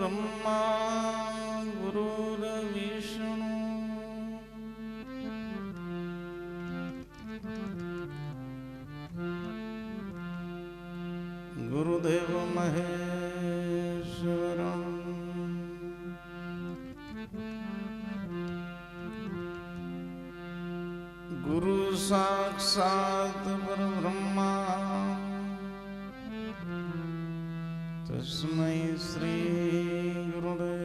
ब्रह्मा गुरुर्विष्णु गुरुदेव महेश्वर गुरु साक्षात् परब्रह्मा तस्मै श्री गुरुदेव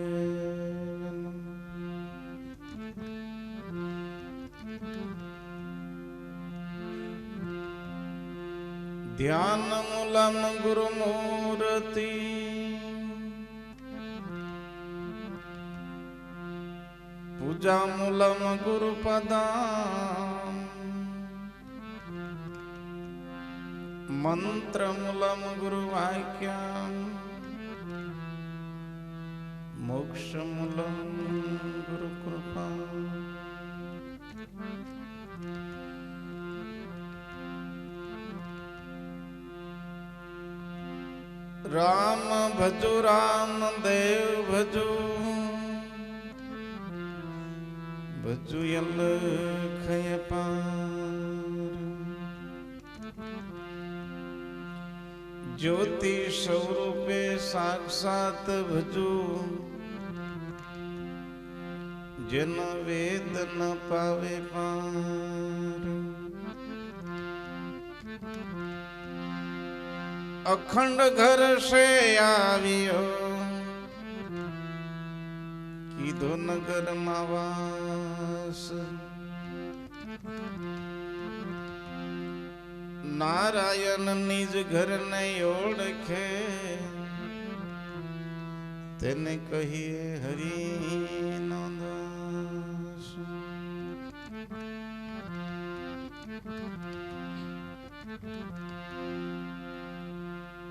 ध्यान मूलम गुरुमूर्ति पूजा मूलम गुरुपदाम् मंत्र मूलम गुरुवाक्यम् मोक्ष मूलम गुरुकृपा राम भजो राम देव भजो भजो अलखय पार ज्योति स्वरूपे साक्षात भजो जन वेद न पावे पार अखंड घर से आवियो कीधो नगर मावास नारायण निज घर नहीं ओळखे तेने कहिए हरि नो दास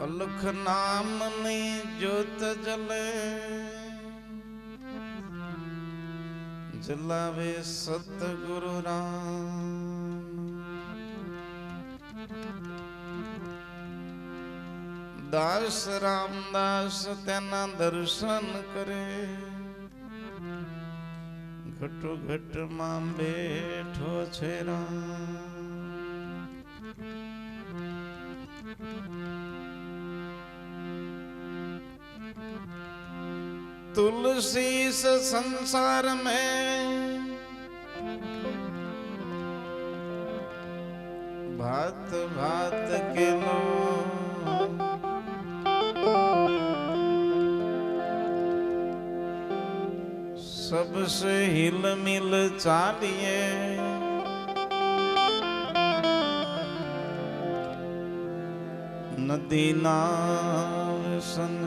अलख नाम नहीं ज्योत जले जलावे सतगुरु राम दास रामदास तेना दर्शन करे घटो घट मां बैठो छे राम तुलसी से संसार में भात भात के लोग सबसे हिल मिल चालिए नदी नाव संग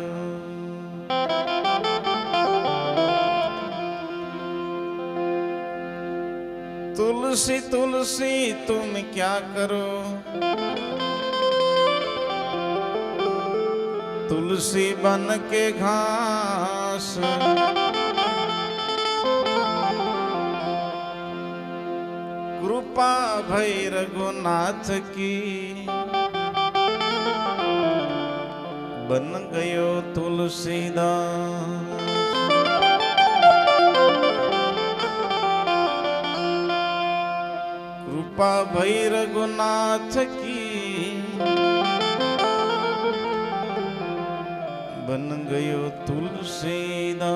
तुलसी तुलसी तुम क्या करो तुलसी बन के घास कृपा भई रघुनाथ की बन गयो तुलसीदास कृपा भई रघुनाथ की बन गयो तुलसीदास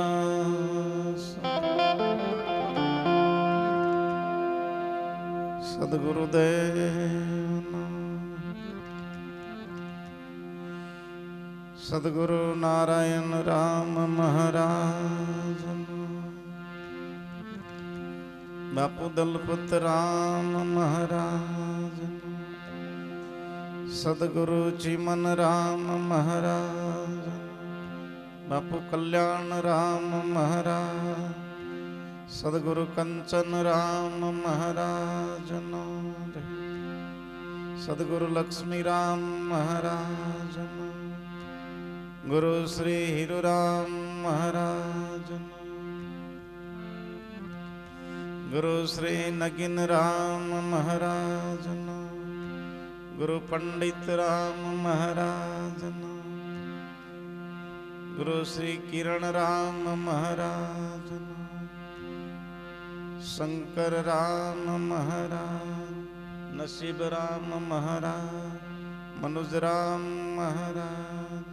सद्गुरुदेव सद्गुरु नारायण राम महाराज बापू दलपत राम महाराज सद्गुरु चिमन राम महाराज बापू कल्याण राम महाराज सद्गुरु कंचन राम महाराज सद्गुरु लक्ष्मी राम महाराज गुरु श्री हीरुराम महाराज गुरु श्री नगिन राम महाराज गुरु पंडित राम महाराज ગુરુ શ્રી કિરણ રામ મહારાજ, શંકર રામ મહારાજ, નસીબ રામ મહારાજ, મનુજ રામ મહારાજ,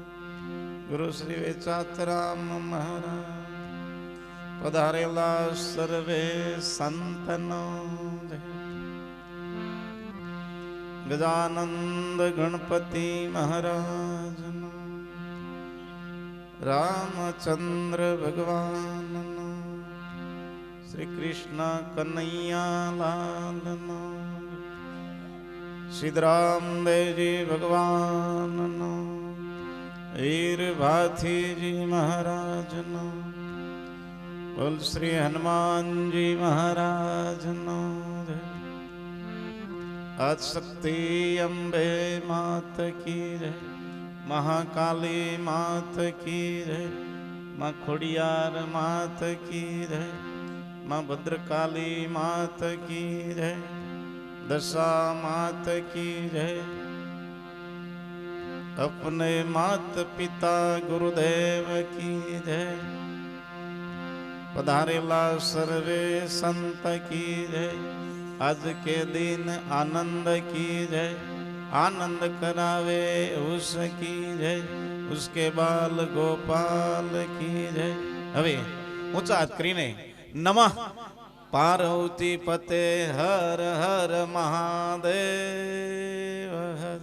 ગુરુ શ્રી વેચાત રામ મહારાજ, પધારેલા સર્વે સંતનો ગજાનંદ ગણપતિ મહારાજનો, રામચંદ્ર ભગવાનનો, શ્રી કૃષ્ણ કનૈયાલાલનો, સિદ્ધરામદેવજી ભગવાનનો, વીર ભાથીજી મહારાજનો, બોલ શ્રી હનુમાનજી મહારાજનો, આદિશક્તિ અંબે માત કી જય, મહાકાલી માત કી જય, માં ખોડિયાર માત કી જય, માં ભદ્રકાલી માત કી જય, દશા માત કી જય, अपने मात पिता गुरुदेव की जय, पधारेला सर्वे संत की जय, आज के दिन आनंद की जय, आनंद करावे उसकी जय, उसके बाल गोपाल की जय। હવે ઊંચા હાથ કરીને નમઃ પાર્વતી પતે હર હર મહાદેવ હર।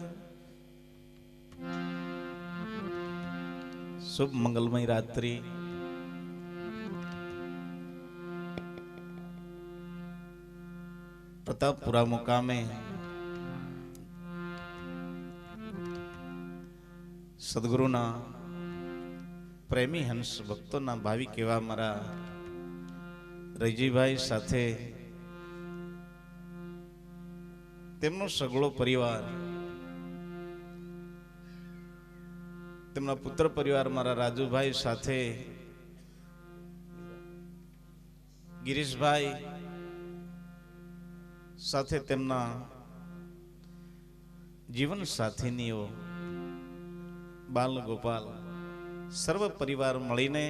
શુભ મંગલમય રાત્રિ। પ્રતાપપુરા મુકામે સદગુરુના પ્રેમી હંસ ભક્તોના ભાવિક એવા મારા રૈજીભાઈ સાથે તેમનો સગળો પરિવાર, તેમના પુત્ર પરિવાર મારા રાજુભાઈ સાથે, ગિરીશભાઈ સાથે તેમના જીવન સાથીનીઓ બાલ ગોપાલ સર્વ પરિવાર મળીને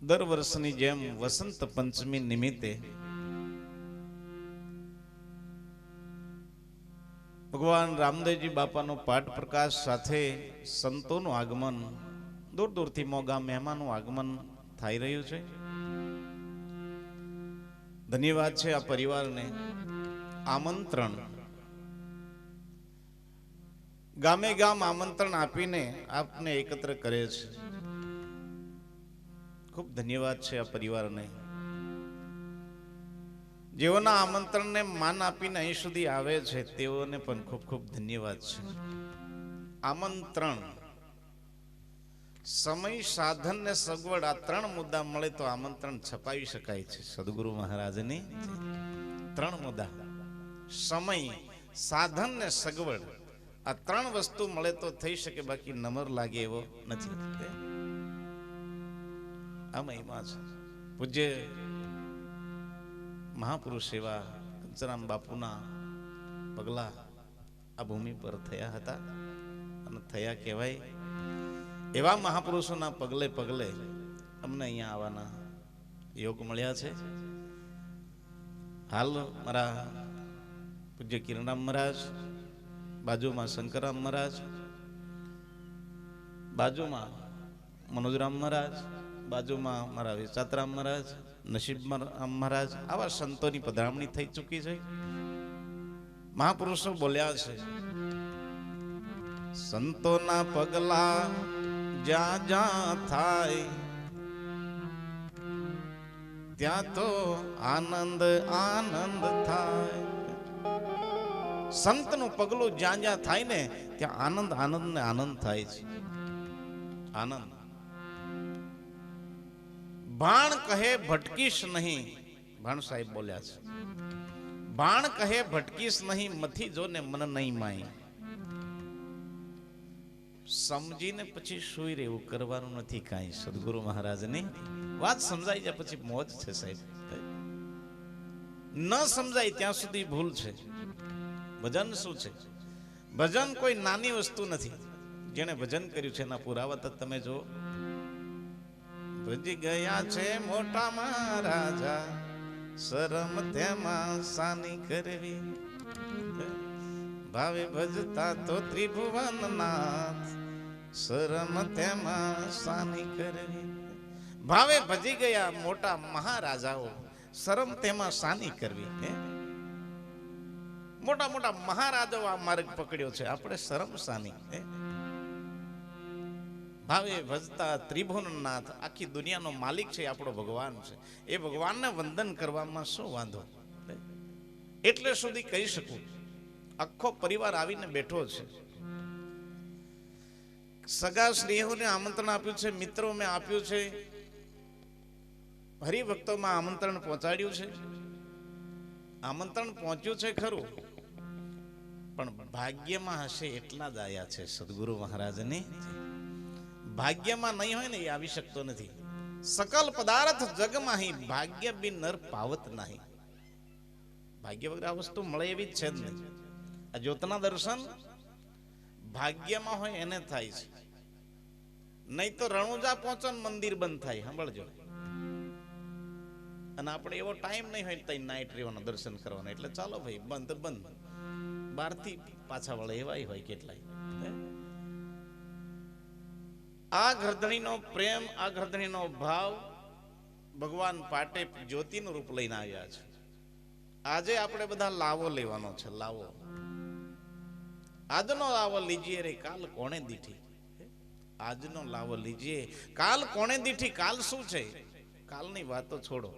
દર વર્ષની જેમ વસંત પંચમી નિમિત્તે ભગવાન રામદેવજી બાપાનો પાઠ પ્રકાશ સાથે સંતોનું આગમન, દૂર દૂરથી મોગા મહેમાનનું આગમન થઈ રહ્યું છે। ધન્યવાદ છે આ પરિવારને। આમંત્રણ ગામે ગામ આમંત્રણ આપીને આપને એકત્ર કરે છે। ખૂબ ધન્યવાદ છે આ પરિવારને। જેઓના આમંત્રણને માન આપીને અહીં સુધી આવે છે તેઓને પણ ખૂબ ખૂબ ધન્યવાદ છે। આમંત્રણ, સમય, સાધન ને સગવડ, આ ત્રણ મુદ્દા મળે તો આમંત્રણ છપાવી શકાય છે। સદગુરુ મહારાજની ત્રણ મુદ્દા, સમય, સાધન ને સગવડ, આ ત્રણ વસ્તુ મળે તો થઈ શકે, બાકી નંબર લાગે એવો નથી। આ મહિમા છે। પૂજ્ય મહાપુરુષ એવા કંચરામ બાપુના પગલા આ ભૂમિ પર થયા હતા અને થયા કહેવાય એવા મહાપુરુષોના પગલે પગલે અમને અહીંયા આવવાના યોગ મળ્યા છે। હાલ મારા પૂજ્ય કિરણરામ મહારાજ, બાજુમાં શંકરરામ મહારાજ, બાજુમાં મનોજરામ મહારાજ, બાજુમાં મારા વેચાતરામ મહારાજ, નસીબ મહારાજ, આવા સંતોની પધરામણી થઈ ચૂકી છે। મહાપુરુષો બોલ્યા છે, સંતોના પગલા જ્યાં જ્યાં થાય ત્યાં તો આનંદ આનંદ થાય। સંતનું પગલું જ્યાં જ્યાં થાય ને ત્યાં આનંદ આનંદ ને આનંદ થાય છે। આનંદ બાણ કહે ભટકીશ નહીં, ભાણ સાહેબ બોલ્યા છે, બાણ કહે ભટકીશ નહીં, મથી જો ને મન નહીં માય। સમજીને પછી સુઈ રહેવું, કરવાનું નથી કાંઈ। સદગુરુ મહારાજની વાત સમજાઈ જાય પછી મોજ છે સાહેબ, ન સમજાય ત્યાં સુધી ભૂલ છે। ભજન શું છે? ભજન કોઈ નાની વસ્તુ નથી। જેણે ભજન કર્યું છે એના પુરાવા તો તમે જો. ભજી ગયા છે મોટા મહારાજા, શરમ તેમાં સાની કરવી. ભાવે ભજતા તો ત્રિભુવન નાથ, શરમ તેમાં સાની કરવી. ભાવે ભજી ગયા મોટા મહારાજાઓ, શરમ તેમાં સાની કરવી. મોટા મોટા મહારાજાઓ આ માર્ગ પકડ્યો છે, આપણે શરમ સાની. ભાવે ભજતા ત્રિભુવનનાથ, આખી દુનિયાનો માલિક છે આપણો ભગવાન છે. એ ભગવાનને વંદન કરવામાં શું વાંધો? એટલે સુધી કહી શકું, આખો પરિવાર આવીને બેઠો છે. સગા સ્નેહોને આમંત્રણ આપ્યું છે, મિત્રો મેં આપ્યું છે, હરિભક્તોમાં આમંત્રણ પહોંચાડ્યું છે. આમંત્રણ પહોંચ્યું છે ખરું, પણ ભાગ્યમાં હશે એટલા જ આયા છે. સદગુરુ મહારાજને ભાગ્યમાં નહીં હોય ને એ આવી શકતો નથી. સકલ પદાર્થ જગમાં ભાગ્ય બિન નર પાવત નહીં. ભાગ્ય વગર આ વસ્તુ મળે એવી જ છે જ નહીં. આ જ્યોતના દર્શન ભાગ્યમાં હોય એને થાય છે, નહીં તો રણુજા પહોંચો ને મંદિર બંધ થાય. સાંભળજો. અને આપણે એવો ટાઈમ નહીં હોય તઈ નાઈટ રહેવાના દર્શન કરવાના, એટલે ચાલો ભાઈ બંધ બંધ, બહારથી પાછા વળે એવા હોય કેટલાય. આ ગરધણીનો પ્રેમ, આ ગરધણીનો ભાવ ભગવાન પાટે જ્યોતિનું રૂપ લઈને આવ્યા છે. આજે આપણે બધા લાવો લેવાનો છે. લાવો, આજનો લાવો લીજીએ રે કાલ કોણે દીઠી. આજનો લાવો લીજીએ કાલ કોણે દીઠી. કાલ શું છે? કાલની વાતો છોડો.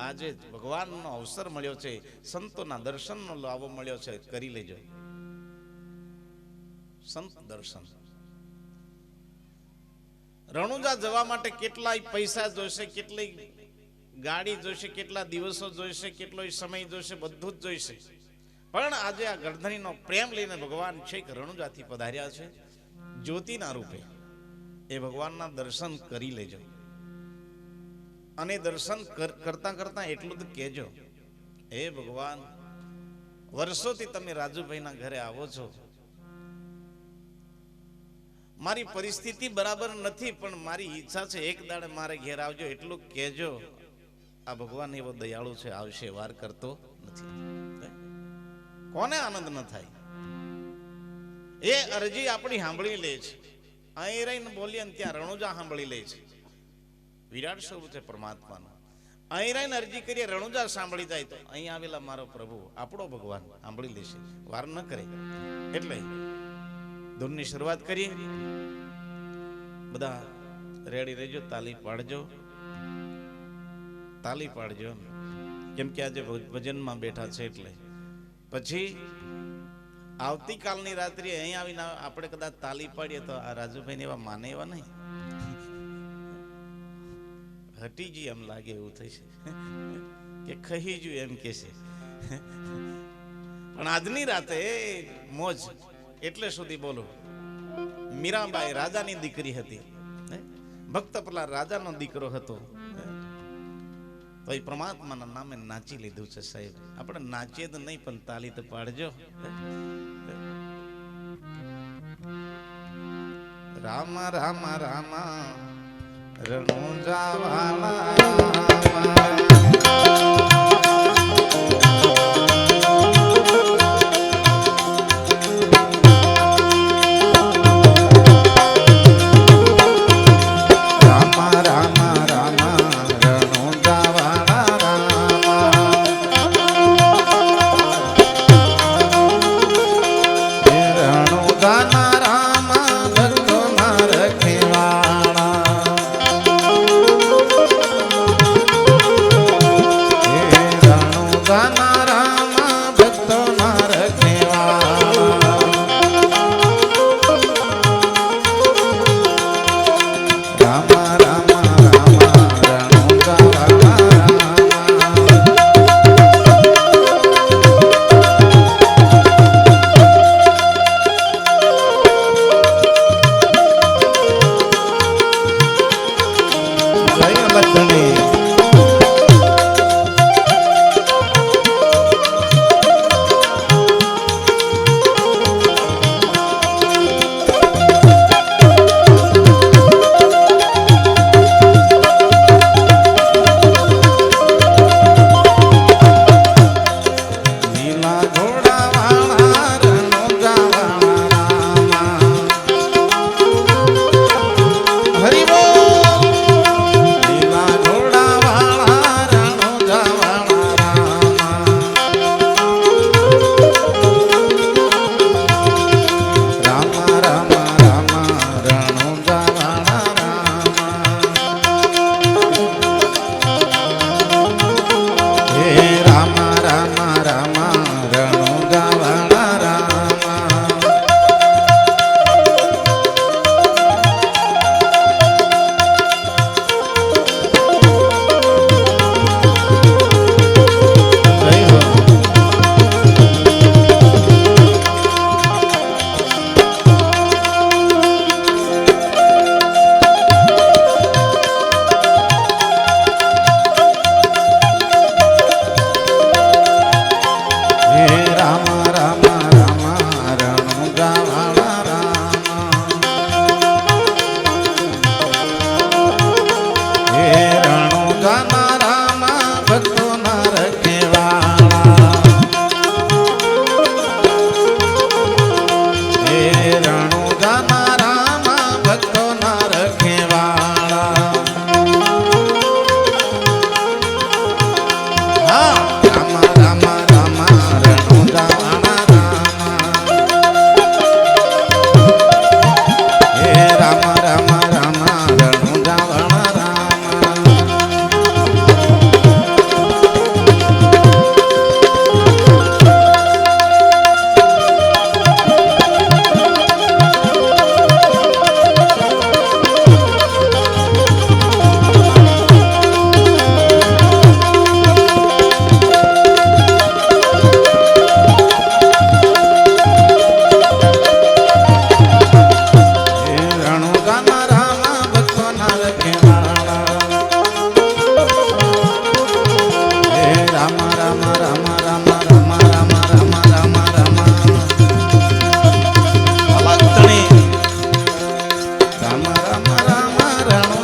આજે ભગવાનનો અવસર મળ્યો છે, સંતોના દર્શનનો લાવો મળ્યો છે, કરી લેજો. સંત દર્શન. રણુજા જવા માટે કેટલાય પૈસા જોઈશે, કેટલી ગાડી જોઈશે, કેટલા દિવસો જોઈશે, કેટલો સમય જોઈશે, બધું જ જોઈશે. પણ આજે આ ગરધણીનો પ્રેમ લઈને ભગવાન છેક રણુજાથી પધાર્યા છે જ્યોતિના રૂપે. એ ભગવાનના દર્શન કરી લેજો. અને દર્શન કરતા કરતા એટલું જ કહેજો, હે ભગવાન, વર્ષોથી તમે રાજુભાઈના ઘરે આવો છો, મારી પરિસ્થિતિ બરાબર નથી, પણ મારી ઈચ્છા છે એક દાડે મારે ઘેર આવજો, એટલું કહેજો. આ ભગવાન એવો દયાળુ છે, આવશે, વાર કરતો નથી. કોને આનંદ ન થાય? એ અરજી આપણી સાંભળી લે છે. અહીં રહીને બોલીએ ને ત્યાં રણુજા સાંભળી લે છે. વિરાટ સ્વરૂપ છે પરમાત્માનું. અહીં રહીને અરજી કરીએ, રણુજા સાંભળી જાય, તો અહીં આવેલા મારો પ્રભુ, આપણો ભગવાન સાંભળી લેશે, વાર ન કરે. એટલે ધૂનની શરૂઆત કરીએ. બધા રેડી રહેજો, તાલી પાડજો, તાલી પાડજો. કેમ કે આજે ભજનમાં બેઠા છે, એટલે પછી આવતીકાલની રાત્રિ અહીં આવીને આપણે કદાચ તાલી પાડીએ તો આ રાજુભાઈ એવા માને એવા નહીં, હટી ગઈ એમ લાગે એવું થશે, કે ખહી ગયું એમ કે છે. પણ આજની રાતે મોજ. એટલે સુધી બોલો, મીરાબાઈ રાજાની દીકરી હતી, ભક્ત પ્રહલાદ રાજાનો દીકરો હતો, તો એ પરમાત્માના નામે નાચી લીધું છે. સાહેબ, આપણે નાચીએ તો નહીં, પણ તાલી તો પાડજો. રામ રામ રામ રણુજા વાળા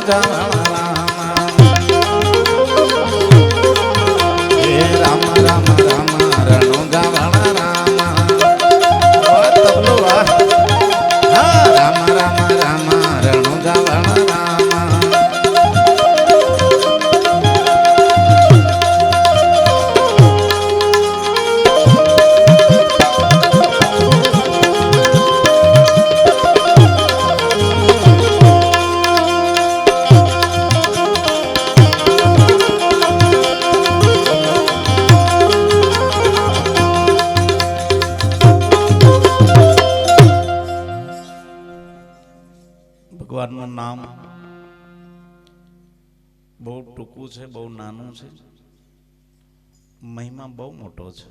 ગાવણ રામા હે રામ રામ રામ રણુ ગાવણ રામા વાહ તબલો વાહ હા રામ રામ રામ રણુ ગાવણ રામા ભગવાનનું નામ બહુ ટૂંકું છે, બહુ નાનું છે, મહિમા બહુ મોટો છે.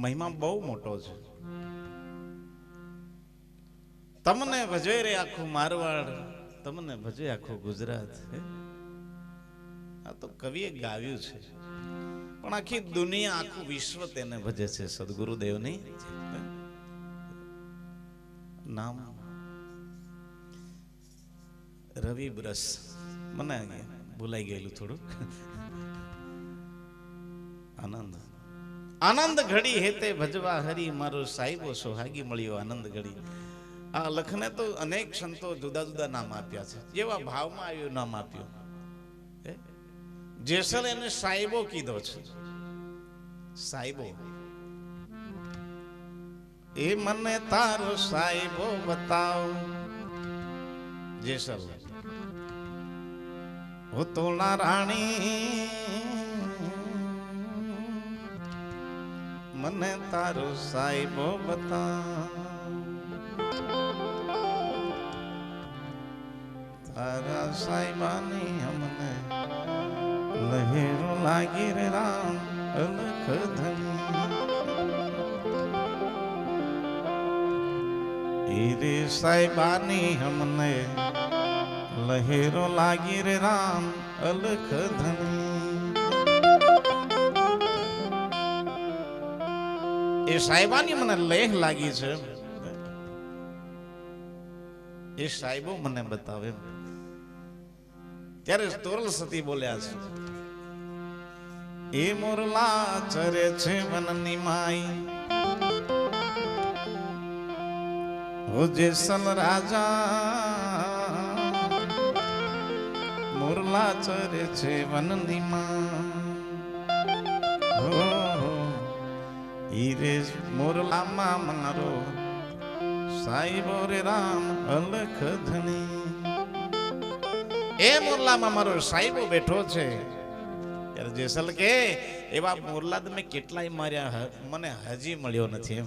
મહિમા બહુ મોટો છે. તમને ભજે રે આખું મારવાડ, તમને ભજે આખું ગુજરાત. આ તો કવિએ ગાવ્યું છે, પણ આખી દુનિયા આખું વિશ્વ તેને ભજે છે. સદગુરુદેવની નામ રવિ બ્રસ, મને ભૂલાઈ ગયેલું થોડું. આનંદ આનંદ ઘડી હેતે ભજવા હરી, મારો સાહેબો સોહાગી મળ્યો આનંદ ઘડી. આ લખને તો અનેક સંતો જુદા જુદા નામ આપ્યા છે, જેવા ભાવમાં આવ્યું નામ આપ્યું. જેસલ એને સાહેબો કીધો છે. સાહેબો એ મને તારો સાહેબો બતાવ. જેસલ હું તો રાણી, મને તારો સાહેબો બતાવ. તારા સાહેબાની અમને લહેરો લાગી રે રામ અલખ ધની. રે સાહેબાની અમને લહેરો લાગી રે રામ અલખ ધની. એ સાહેબાની મને લેહ લાગી છે, એ સાહેબો મને બતાવે. ત્યારે તોરલ સતી બોલ્યા છે, એ મોરલા ચરે છે વનની માઈ, ઓ જેસલ રાજા મોરલા ચરે છે વનની માં. હીરે મોરલામાં મારો સાહેબો રે રામ અલખ ધણી. એ મોરલામાં મારો સાહેબો બેઠો છે. ત્યારે જેસલ કે એવા મોરલા તમે કેટલાય માર્યા, મને હજી મળ્યો નથી.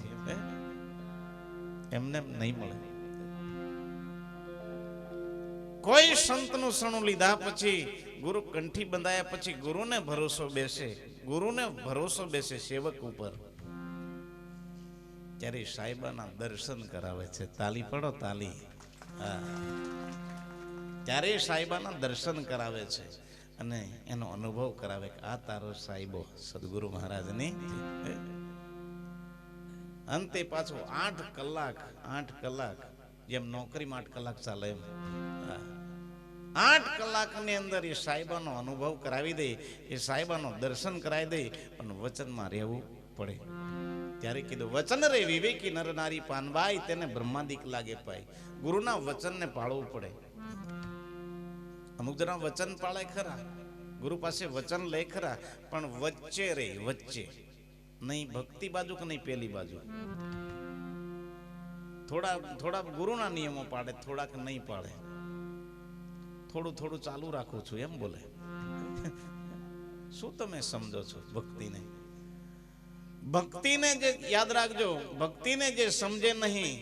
એમને નહીં મળે. કોઈ સંતનું સણું લીધા પછી, ગુરુ કંઠી બંધાયા પછી ગુરુને ભરોસો બેસે, ગુરુને ભરોસો બેસે સેવક ઉપર, ત્યારે સાહેબાના દર્શન કરાવે છે. તાલી પડો તાલી. હા, ત્યારે સાહેબાના દર્શન કરાવે છે અને એનો અનુભવ કરાવે કે આ તારો સાહેબો સદગુરુ મહારાજની. અંતે પાછો 8 કલાક જેમ નોકરીમાં 8 કલાક ચાલે એમ 8 કલાકની અંદર એ સાહેબાનો અનુભવ કરાવી દે, એ સાહેબાનો દર્શન કરાવી દે, પણ વચનમાં રહેવું પડે. ત્યારે કીધું વચન રે વિવેકી નર નારી પાનબાઈ, તેને બ્રહ્માદિક લાગે પાય. ગુરુના વચનને પાળવું પડે. અમુક જણા વચન પાળે ખરા, ગુરુ પાસે વચન લે ખરા, પણ વચ્ચે રે, વચ્ચે નહીં ભક્તિ બાજુ કે નહીં પેલી બાજુ. થોડા ગુરુના નિયમો પાડે, થોડાક નહીં પાડે. થોડું ચાલુ રાખું છું એમ બોલે. શું તમે સમજો છો ભક્તિને? ભક્તિને જે યાદ રાખજો, ભક્તિને જે સમજે નહીં,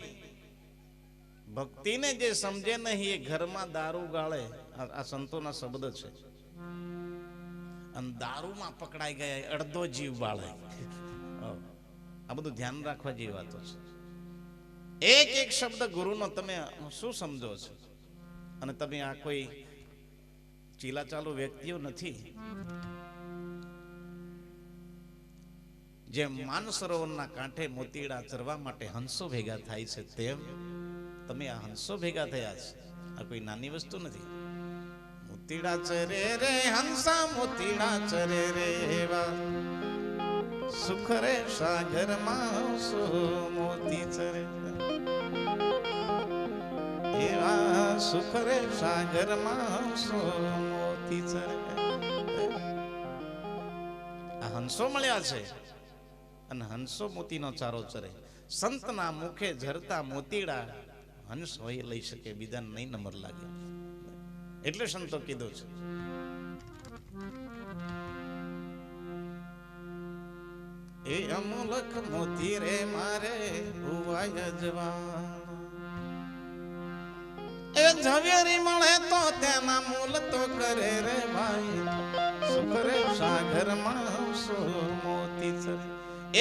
ભક્તિને જે સમજે નહીં એ ઘરમાં દારૂ ગાળે. આ સંતોના શબ્દ છે. અને દારૂમાં પકડાઈ ગયા અડધો જીવ બાળે. આ બધું ધ્યાન રાખવા જેવી વાતો છે. એક શબ્દ ગુરુનો તમે શું સમજો છો? અને તમે આ કોઈ ચીલાચાલુ વ્યક્તિઓ નથી. જેમ માનસરોવરના કાંઠે મોતીડા ચરવા માટે હંસો ભેગા થાય છે, તેમ તમે આ હંસો ભેગા થયા છે, આ કોઈ નાની વસ્તુ નથી. મોતીડા ચરે રે હંસા મોતીડા ચરે રે એવા સુખ રે સાગરમાં સો મોતી ચરે એવા સુખ રે સાગરમાં સો મોતી ચરે. આ હંસો મળ્યા છે અને હંસો મોતીનો ચારો ચરે. સંતના મુખે ઝરતા મોતીડા હંસ હોય લઈ શકે, બીજાને નહીં નંબર લાગે. એટલે સંતો કીધું છે એ અમૂલક મોતી રે મારે ઉવાય જવાન. એ ઝવેરી મળે તો તેના મૂલ તો કરે રે ભાઈ સુખ રે સાગરમાં સો મોતી ચરે.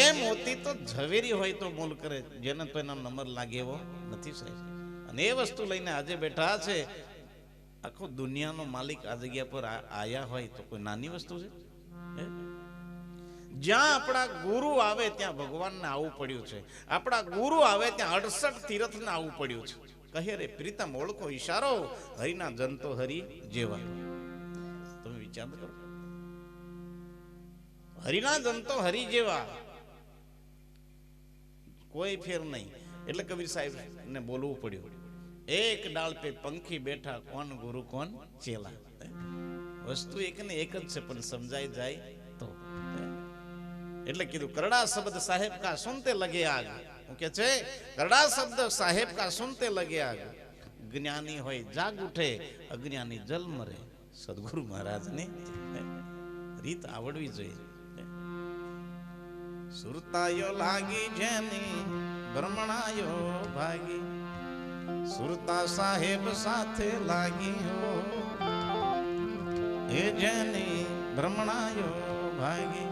એ મોતી તો ઝવેરી હોય તો મૂલ કરે, જેને તો એનો નંબર લાગે એવો નથી સાહેબ. અને એ વસ્તુ લઈને આજે બેઠા છે. આખો દુનિયાનો માલિક આ જગ્યા પર આયા હોય તો કોઈ નાની વસ્તુ છે? જ્યાં આપણા ગુરુ આવે ત્યાં ભગવાનને આવવું પડ્યું છે. આપણા ગુરુ આવે ત્યાં 68 તીર્થને આવવું પડ્યું છે. કહે રે પ્રીતમ ઓળખો ઈશારો, હરિના જંતો હરિ જેવા. તમે વિચાર કરો, હરિના જંતો હરિ જેવા, કોઈ ફેર નહીં. એટલે કબીર સાહેબ ને બોલવું પડ્યું, એક ડાળ પે પંખી બેઠા, કોણ ગુરુ કોણ ચેલા. વસ્તુ એક ને એક જ છે, પણ સમજાઈ જાય તો. એટલે કીધું કરડા શબ્દ સાહેબ કા સુનતે લગે આગ. હું કે છે કરડા શબ્દ સાહેબ કા સુનતે લગે આગ. જ્ઞાની હોય જાગ ઉઠે, અજ્ઞાની જલ મરે. સદગુરુ મહારાજની રીત આવડવી જોઈએ. સુરતાયો લાગી જેની બ્રહ્મણાયો ભાગી, સુરતા સાહેબ સાથે લાગી હો એ જેની બ્રહ્મણાયો ભાગી.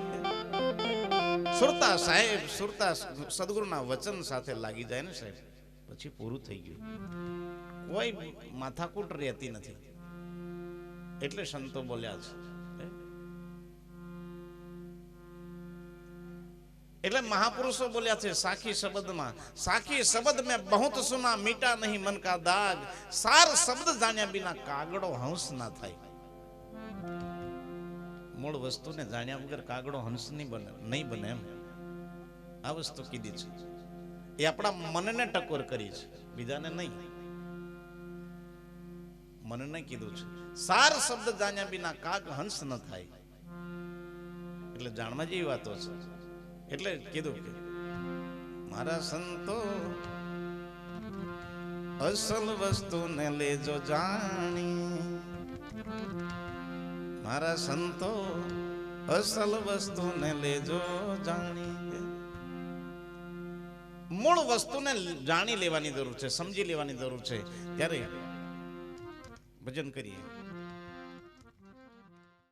સુરતા સાહેબ, સુરતા સદગુરુના વચન સાથે લાગી જાય ને સાહેબ, પછી પૂરું થઈ ગયું. કોઈ માથાકૂટ રહેતી નથી. એટલે સંતો બોલ્યા છે. એટલે મહાપુરુષો બોલ્યા છે સાખી શબ્દમાં, સાખી શબ્દ મેં બહુત સુના મીટા નહીં મન કા દાગ. સાર શબ્દ જાણ્યા બિના કાગડો હંસ ના થાય. મૂળ વસ્તુને જાણ્યા વગર કાગડો હંસ નહીં બને એમ આ વસ્તુ કીધી છે. એ આપણા મનને ટકોર કરી છે, બીજાને નહીં. મનને કીધું છે સાર શબ્દ જાણ્યા બિના કાગ હંસ ન થાય. એટલે જાણવા જેવી વાતો છે. એટલે કીધું કે મારા સંતો અસલ વસ્તુને લેજો જાણી, મારા સંતો અસલ વસ્તુને લેજો જાણી. મૂળ વસ્તુને જાણી લેવાની જરૂર છે, સમજી લેવાની જરૂર છે. ત્યારે ભજન કરીએ.